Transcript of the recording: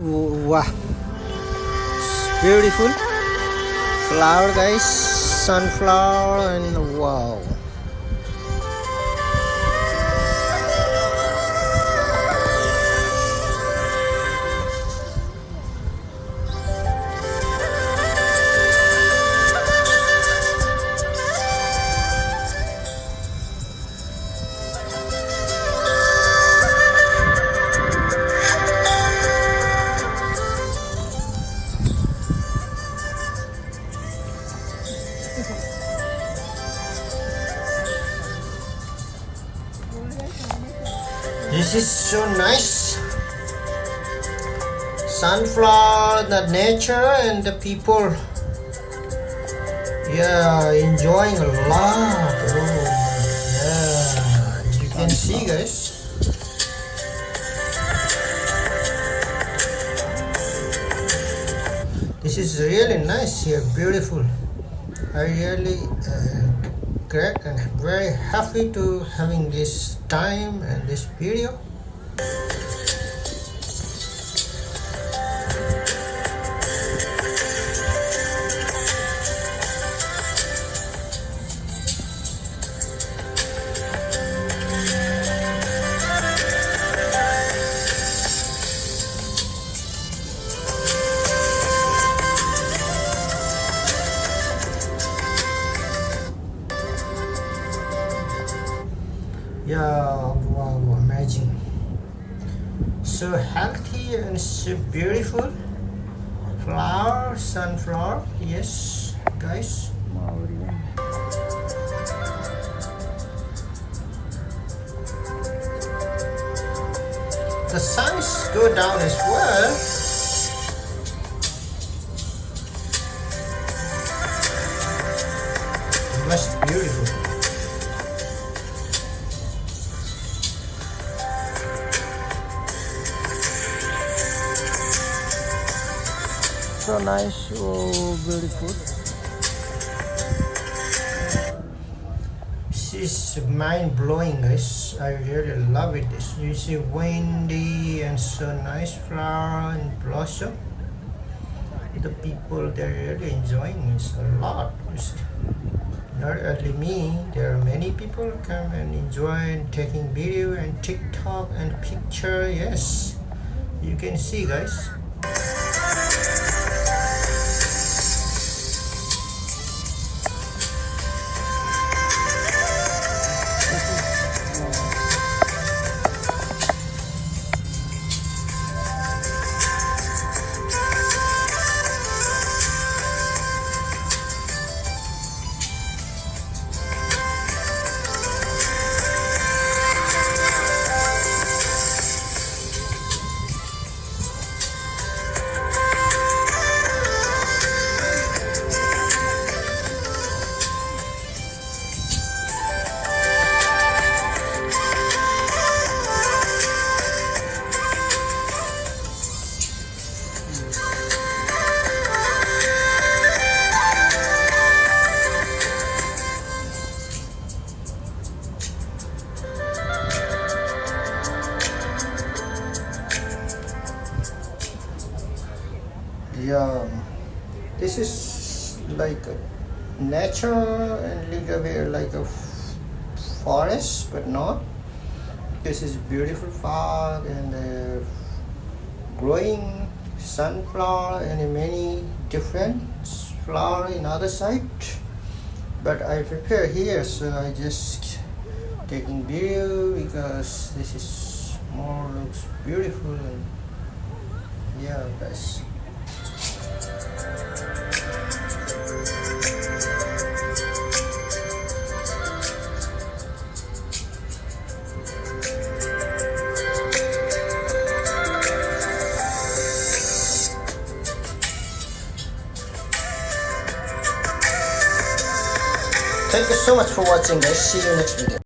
Wow, it's beautiful flower, guys. Sunflower and wow. This is so nice. Sunflower, the nature and the people. Yeah, enjoying a lot. Oh, yeah, you can see, guys. This is really nice here, beautiful. I really great and very happy to having this time and this video. Yeah, wow, amazing. So healthy and so beautiful. Flower, sunflower, yes, guys. The suns go down as well. Most beautiful. So nice, oh beautiful. This is mind blowing, guys. I really love it. You see windy and so nice flower and blossom. The people, they're really enjoying this a lot. You see. Not only me, there are many people come and enjoy taking video and TikTok and picture. Yes, you can see, guys. Yeah, this is like a nature and little bit like a forest, but not. This is beautiful park and growing sunflower and many different flower in other side. But I prepare here, so I just taking video because this is more looks beautiful and yeah, guys. Thank you so much for watching, guys. See you next video.